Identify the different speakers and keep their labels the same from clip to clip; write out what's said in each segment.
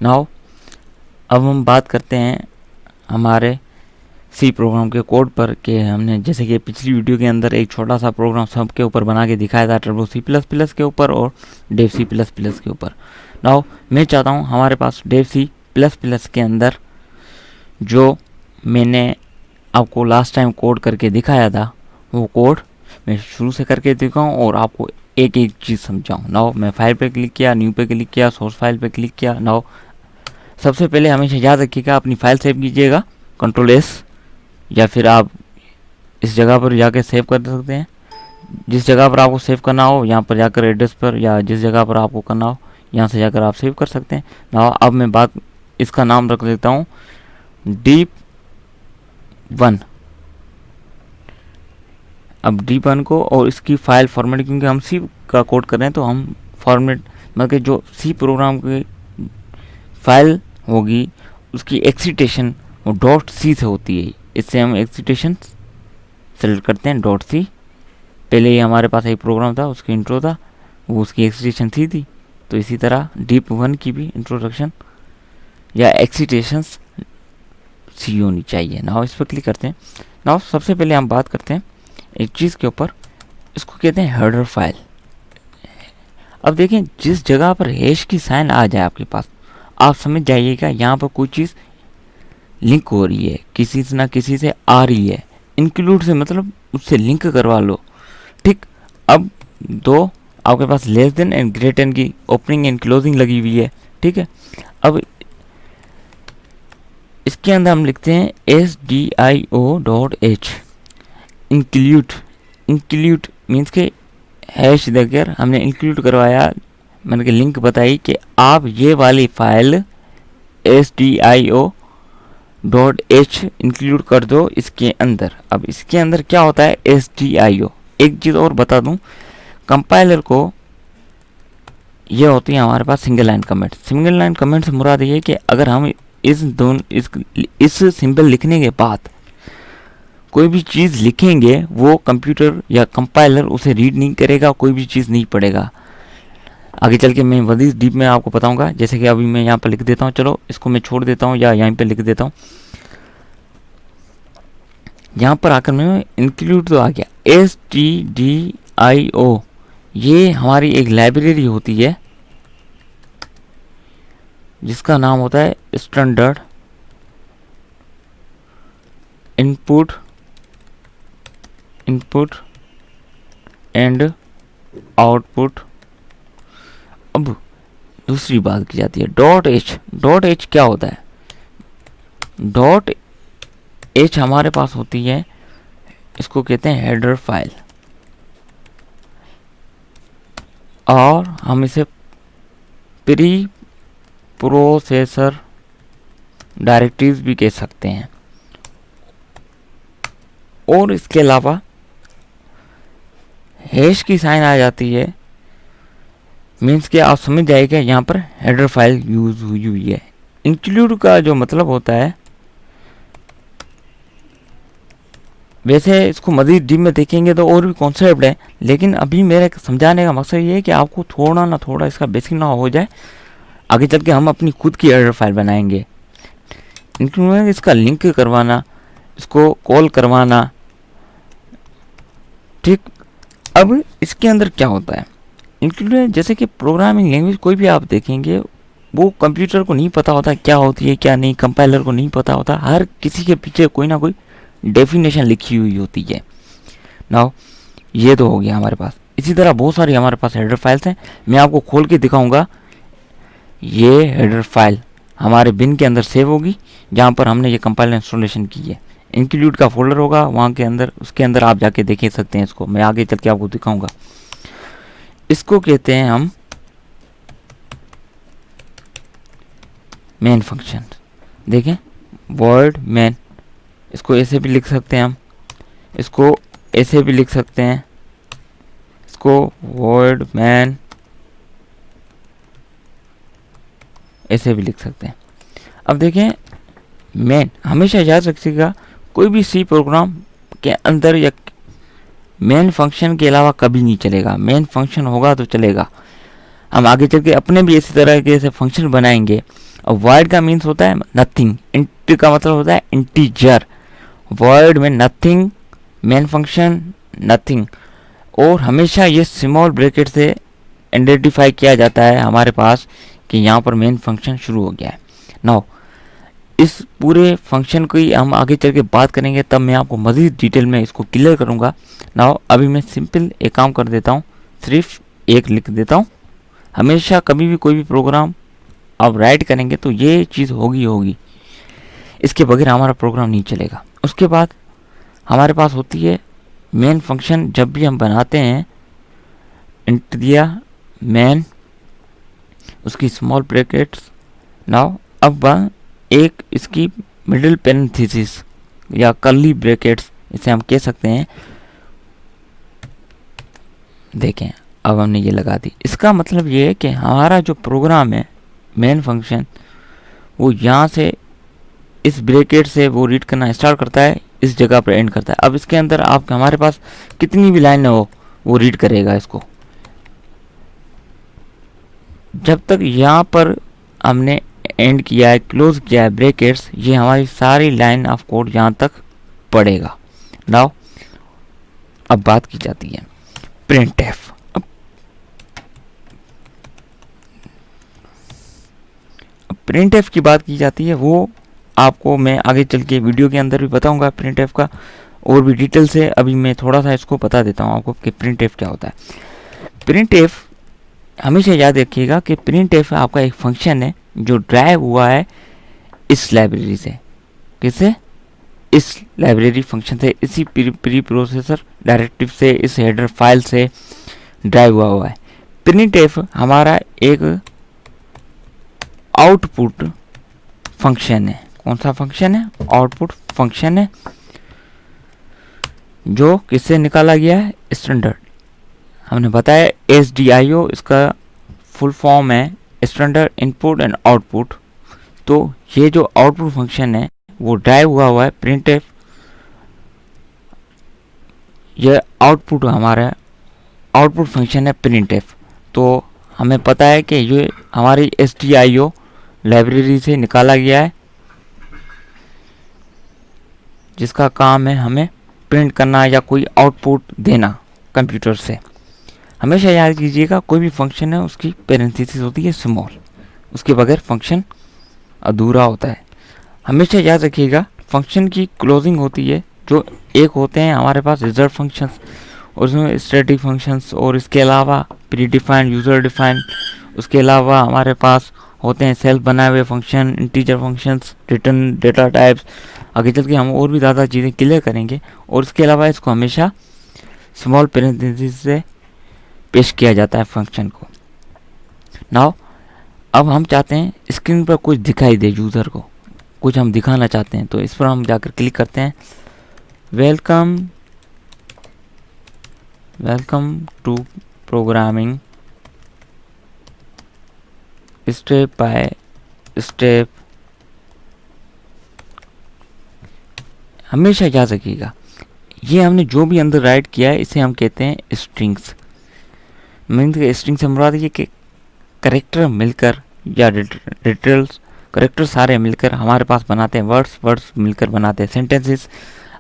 Speaker 1: Now अब हम बात करते हैं हमारे सी प्रोग्राम के कोड पर कि हमने जैसे कि पिछली वीडियो के अंदर एक छोटा सा प्रोग्राम सब के ऊपर बना के दिखाया था, टर्बो सी प्लस प्लस के ऊपर और डेव सी प्लस प्लस के ऊपर। नाउ मैं चाहता हूँ हमारे पास डेव सी प्लस प्लस के अंदर जो मैंने आपको लास्ट टाइम कोड करके दिखाया था वो कोड मैं शुरू से करके दिखाऊँ और आपको एक एक चीज़ समझाऊँ। नाउ मैं फाइल पे क्लिक किया, न्यू पे क्लिक किया, सोर्स फाइल पे क्लिक किया। नाउ सबसे पहले हमेशा याद रखिएगा अपनी फाइल सेव कीजिएगा, कंट्रोल एस, या फिर आप इस जगह पर जाकर सेव कर सकते हैं। जिस जगह पर आपको सेव करना हो यहाँ पर जाकर एड्रेस पर, या जिस जगह पर आपको करना हो यहाँ से जाकर आप सेव कर सकते हैं। नाउ अब मैं इसका नाम रख देता हूँ डीप 1। अब डीप 1 को, और इसकी फाइल फॉर्मेट, क्योंकि हम सी का कोड कर रहे हैं तो हम फॉर्मेट मतलब जो सी प्रोग्राम की फाइल होगी उसकी एक्सिटेशन वो डॉट सी से होती है। इससे हम एक्सिटेशन सेलेक्ट करते हैं डॉट सी। पहले ही हमारे पास एक प्रोग्राम था, उसकी इंट्रो था, वो उसकी एक्सिटेशन सी थी। तो इसी तरह डीप 1 की भी इंट्रोडक्शन या एक्सिटेशंस सी होनी चाहिए। नाउ इस पर क्लिक करते हैं। नाउ सबसे पहले हम बात करते हैं एक चीज़ के ऊपर, इसको कहते हैं हेडर फाइल। अब देखें जिस जगह पर हैश की साइन आ जाए आपके पास, आप समझ जाइएगा यहाँ पर कोई चीज़ लिंक हो रही है, किसी से ना किसी से आ रही है। इंक्लूड से मतलब उससे लिंक करवा लो, ठीक। अब दो आपके पास less than and greater than की ओपनिंग एंड क्लोजिंग लगी हुई है, ठीक है। अब इसके अंदर हम लिखते हैं SDIO.H इंक्लूड मीन्स के हैश देकर हमने इंक्लूड करवाया, मैंने कि लिंक बताई कि आप ये वाली फाइल SDIO.H इंक्लूड कर दो इसके अंदर। अब इसके अंदर क्या होता है SDIO। एक चीज़ और बता दूं, कंपाइलर को ये होती है हमारे पास single line comment. Single line comment से मुराद ये है कि अगर हम इस सिंबल लिखने के बाद कोई भी चीज़ लिखेंगे वो कंप्यूटर या कंपाइलर उसे रीड नहीं करेगा, कोई भी चीज़ नहीं पढ़ेगा। आगे चल के मैं वही डीप में आपको बताऊंगा। जैसे कि अभी मैं यहाँ पर लिख देता हूँ, चलो इसको मैं छोड़ देता हूँ या यहाँ पे लिख देता हूँ। यहाँ पर आकर मैं इंक्लूड तो आ गया STDIO। ये हमारी एक लाइब्रेरी होती है जिसका नाम होता है स्टैंडर्ड इनपुट एंड आउटपुट। अब दूसरी बात की जाती है डॉट एच क्या होता है? डॉट एच हमारे पास होती है, इसको कहते हैं हेडर फाइल, और हम इसे प्री प्रोसेसर डायरेक्टरीज भी कह सकते हैं। और इसके अलावा हैश की साइन आ जाती है, मीन्स कि आप समझ जाइएगा यहाँ पर हेडर फाइल यूज हुई है। इंक्लूड का जो मतलब होता है, वैसे इसको मज़ीद डीप में देखेंगे तो और भी कॉन्सेप्ट है, लेकिन अभी मेरे समझाने का मकसद ये है कि आपको थोड़ा ना थोड़ा इसका बेसिक ना हो जाए। आगे चल के हम अपनी खुद की हेडर फाइल बनाएंगे। इंक्लूड इसका लिंक करवाना, इसको कॉल करवाना, ठीक। अब इसके अंदर क्या होता है, इंक्लूड जैसे कि प्रोग्रामिंग लैंग्वेज कोई भी आप देखेंगे वो कंप्यूटर को नहीं पता होता क्या होती है क्या नहीं, कंपाइलर को नहीं पता होता, हर किसी के पीछे कोई ना कोई डेफिनेशन लिखी हुई होती है। नाउ ये तो हो गया हमारे पास। इसी तरह बहुत सारी हमारे पास हेडर फाइल्स हैं, मैं आपको खोल के दिखाऊंगा। ये हेडर फाइल हमारे बिन के अंदर सेव होगी जहाँ पर हमने ये कंपाइलर इंस्टॉलेशन की है। इंक्लूड का फोल्डर होगा वहाँ के अंदर, उसके अंदर आप जाके देख सकते हैं। इसको मैं आगे चल के आपको दिखाऊंगा। इसको कहते हैं हम मेन फंक्शन। देखें वर्ड मेन, इसको ऐसे भी लिख सकते हैं हम, इसको ऐसे भी लिख सकते हैं, इसको वर्ड मैन ऐसे भी लिख सकते हैं। अब देखें मेन, हमेशा याद रखिएगा कोई भी सी प्रोग्राम के अंदर या मेन फंक्शन के अलावा कभी नहीं चलेगा। मेन फंक्शन होगा तो चलेगा। हम आगे चल के अपने भी इसी तरह के ऐसे फंक्शन बनाएंगे। और void का मीन्स होता है नथिंग, int का मतलब होता है इंटीजर। void में नथिंग, मेन फंक्शन नथिंग, और हमेशा ये स्मॉल ब्रैकेट से आइडेंटिफाई किया जाता है हमारे पास कि यहाँ पर मेन फंक्शन शुरू हो गया है। नाउ इस पूरे फंक्शन की हम आगे चल के बात करेंगे, तब मैं आपको मज़ीद डिटेल में इसको क्लियर करूँगा। नाउ अभी मैं सिंपल एक काम कर देता हूँ, सिर्फ एक लिख देता हूँ। हमेशा कभी भी कोई भी प्रोग्राम आप राइट करेंगे तो ये चीज़ होगी, इसके बगैर हमारा प्रोग्राम नहीं चलेगा। उसके बाद हमारे पास होती है मेन फंक्शन। जब भी हम बनाते हैं, इंट दिया मेन, उसकी स्मॉल ब्रैकेट्स। नाउ अब एक इसकी मिडिल पेरेंथेसिस या कर्ली ब्रैकेट्स इसे हम कह सकते हैं। देखें अब हमने ये लगा दी। इसका मतलब ये है कि हमारा जो प्रोग्राम है मेन फंक्शन, वो यहाँ से इस ब्रैकेट से वो रीड करना स्टार्ट करता है, इस जगह पर एंड करता है। अब इसके अंदर आप हमारे पास कितनी भी लाइन हो वो रीड करेगा इसको। जब तक यहाँ पर हमने एंड किया है, क्लोज किया है ब्रैकेट्स, ये हमारी सारी लाइन ऑफ कोड यहाँ तक पढ़ेगा। नाउ अब बात की जाती है प्रिंटफ। अब प्रिंटफ की बात की जाती है, वो आपको मैं आगे चल के वीडियो के अंदर भी बताऊंगा प्रिंटफ का और भी डिटेल से। अभी मैं थोड़ा सा इसको बता देता हूँ आपको कि प्रिंटफ क्या होता है। प्रिंटफ हमेशा याद रखिएगा कि प्रिंटफ आपका एक फंक्शन है जो ड्राइव हुआ है इस लाइब्रेरी से। किससे? इस लाइब्रेरी फंक्शन से, इसी प्री प्रोसेसर डायरेक्टिव से, इस हेडर फाइल से ड्राइव हुआ है। प्रिंटफ हमारा एक आउटपुट फंक्शन है। कौन सा फंक्शन है? आउटपुट फंक्शन है, जो किससे निकाला गया है? स्टैंडर्ड। हमने बताया SDIO इसका फुल फॉर्म है स्टैंडर्ड इनपुट एंड आउटपुट। तो ये जो आउटपुट फंक्शन है वो ड्राइव हुआ है प्रिंटफ। ये आउटपुट हमारा आउटपुट फंक्शन है प्रिंटफ। तो हमें पता है कि ये हमारी SDIO लाइब्रेरी से निकाला गया है, जिसका काम है हमें प्रिंट करना या कोई आउटपुट देना कंप्यूटर से। हमेशा याद कीजिएगा कोई भी फंक्शन है उसकी पेरेंथेसिस होती है स्मॉल, उसके बगैर फंक्शन अधूरा होता है। हमेशा याद रखिएगा फंक्शन की क्लोजिंग होती है, जो एक होते हैं हमारे पास रिजर्व फंक्शंस, उसमें स्टैटिक फंक्शंस, और इसके अलावा प्री डिफाइंड, यूज़र डिफाइंड। उसके अलावा हमारे पास होते हैं सेल्फ बनाए हुए function, integer functions, return data types. आगे चल के हम और भी ज़्यादा चीज़ें क्लियर करेंगे। और इसके अलावा इसको हमेशा स्मॉल पेरेंथेसिस से पेश किया जाता है फंक्शन को। नाउ अब हम चाहते हैं स्क्रीन पर कुछ दिखाई दे, यूज़र को कुछ हम दिखाना चाहते हैं, तो इस पर हम जाकर क्लिक करते हैं। Welcome to programming step by step. हमेशा याद रखिएगा ये हमने जो भी अंदर राइट किया है इसे हम कहते हैं स्ट्रिंग्स। मीन्स स्ट्रिंग से मुराद ये कि करेक्टर मिलकर या डिटेल्स, करेक्टर सारे मिलकर हमारे पास बनाते हैं वर्ड्स, वर्ड्स मिलकर बनाते हैं सेंटेंसेस।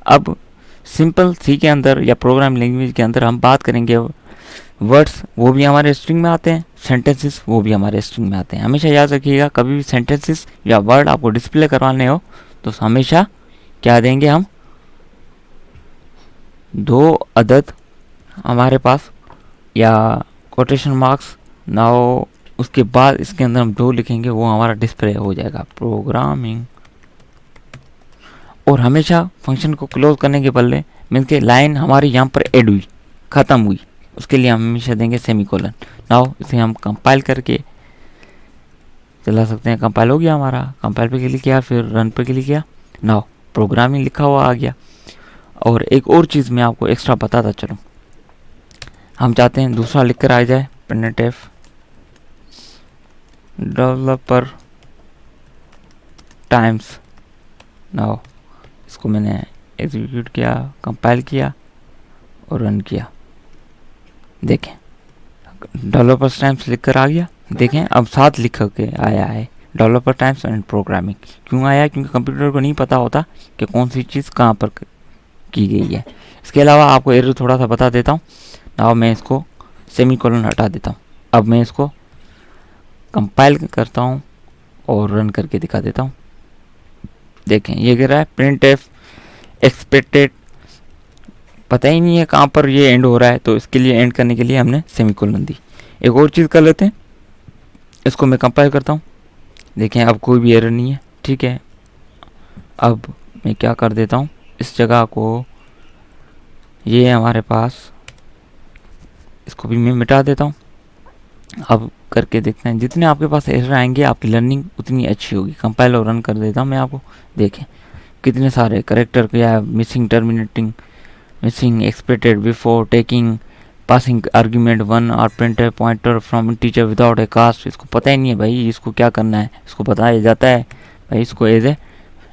Speaker 1: अब सिंपल सी के अंदर या प्रोग्राम लैंग्वेज के अंदर हम बात करेंगे, वर्ड्स वो भी हमारे स्ट्रिंग में आते हैं, सेंटेंसेस वो भी हमारे स्ट्रिंग में आते हैं। हमेशा याद रखिएगा कभी भी सेंटेंसेस या वर्ड आपको डिस्प्ले करवाने हो तो हमेशा क्या देंगे हम? 2 अदद हमारे पास या कोटेशन मार्क्स। नाउ उसके बाद इसके अंदर हम जो लिखेंगे वो हमारा डिस्प्ले हो जाएगा प्रोग्रामिंग। और हमेशा फंक्शन को क्लोज करने के बदले मीन्स के लाइन हमारी यहाँ पर ऐड हुई, ख़त्म हुई, उसके लिए हम हमेशा देंगे सेमीकोलन। नाउ इसे हम कंपाइल करके चला सकते हैं। कंपाइल हो गया हमारा, कंपाइल पे क्लिक किया, फिर रन पे क्लिक किया। नाउ प्रोग्रामिंग लिखा हुआ आ गया। और एक और चीज़ मैं आपको एक्स्ट्रा बताता चलूँ, हम चाहते हैं दूसरा लिख कर आ जाए प्रिंटफ डेवलपर टाइम्स। नाउ इसको मैंने एग्जीक्यूट किया, कंपाइल किया और रन किया। देखें डेवलपर्स टाइम्स लिख कर आ गया। देखें अब साथ लिख के आया है डेवलपर टाइम्स एंड प्रोग्रामिंग। क्यों आया? क्योंकि कंप्यूटर को नहीं पता होता कि कौन सी चीज़ कहाँ पर की गई है। इसके अलावा आपको एरर थोड़ा सा बता देता हूँ। नाउ मैं इसको सेमीकोलन हटा देता हूँ। अब मैं इसको कंपाइल करता हूँ और रन करके दिखा देता हूँ। देखें ये कह रहा है प्रिंट एफ एक्सपेक्टेड, पता ही नहीं है कहाँ पर ये एंड हो रहा है, तो इसके लिए एंड करने के लिए हमने सेमीकोलन दी। एक और चीज़ कर लेते हैं, इसको मैं कंपाइल करता हूँ। देखें अब कोई भी एरर नहीं है, ठीक है। अब मैं क्या कर देता हूँ, इस जगह को ये हमारे पास, इसको भी मैं मिटा देता हूँ। अब करके देखते हैं, जितने आपके पास एरर आएंगे आपकी लर्निंग उतनी अच्छी होगी। कंपाइल और रन कर देता हूँ मैं आपको। देखें कितने सारे करेक्टर या missing, terminating, missing, expected before taking, passing argument 1 और printer pointer from integer without a cast. इसको पता ही नहीं है भाई इसको क्या करना है, इसको बताया जाता है भाई इसको एज ए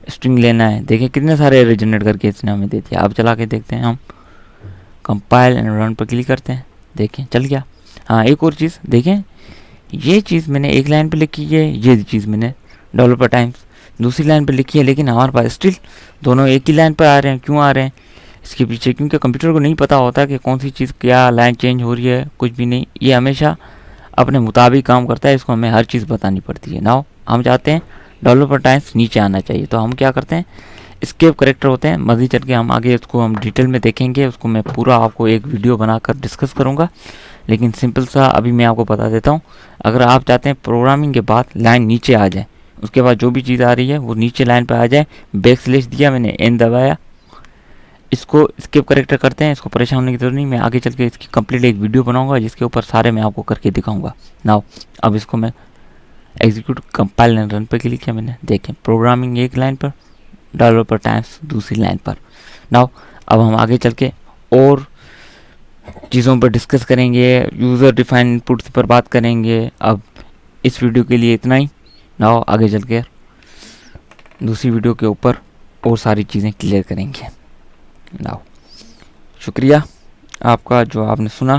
Speaker 1: स्ट्रिंग लेना है। देखिए कितने सारे एरर जनरेट करके इसने हमें दे दिया। अब चला के देखते हैं, हम कंपाइल एंड रन पर क्लिक करते हैं। देखें चल गया। हाँ एक और चीज़ देखें, ये चीज़ मैंने एक लाइन पे लिखी है, ये चीज़ मैंने डेवलपर टाइम्स दूसरी लाइन पे लिखी है, लेकिन हमारे पास स्टिल दोनों एक ही लाइन पर आ रहे हैं। क्यों आ रहे हैं इसके पीछे? क्योंकि कंप्यूटर को नहीं पता होता कि कौन सी चीज़ क्या लाइन चेंज हो रही है, कुछ भी नहीं। ये हमेशा अपने मुताबिक काम करता है, इसको हमें हर चीज़ बतानी पड़ती है। नाउ हम चाहते हैं डेवलपर टाइम्स नीचे आना चाहिए, तो हम क्या करते हैं, स्केप करेक्टर होते हैं। मज़ीद चल के हम आगे उसको हम डिटेल में देखेंगे, उसको मैं पूरा आपको एक वीडियो बनाकर डिस्कस करूँगा। लेकिन सिंपल सा अभी मैं आपको बता देता हूँ, अगर आप चाहते हैं प्रोग्रामिंग के बाद लाइन नीचे आ जाए, उसके बाद जो भी चीज़ आ रही है वो नीचे लाइन पे आ जाए, बैक स्लैश दिया मैंने, एन दबाया, इसको स्किप करेक्टर करते हैं। इसको परेशान होने की जरूरत नहीं, मैं आगे चल के इसकी कंप्लीट एक वीडियो बनाऊंगा जिसके ऊपर सारे मैं आपको करके दिखाऊंगा। नाउ अब इसको मैं एग्जीक्यूट, कंपाइल एंड रन पर क्लिक किया मैंने। देखें प्रोग्रामिंग एक लाइन पर, डेवलपर टाइम्स दूसरी लाइन पर। नाउ अब हम आगे चल के और चीज़ों पर डिस्कस करेंगे, यूज़र डिफाइन इनपुट्स पर बात करेंगे। अब इस वीडियो के लिए इतना ही। नाउ आगे चल के दूसरी वीडियो के ऊपर और सारी चीज़ें क्लियर करेंगे। नाउ शुक्रिया आपका जो आपने सुना।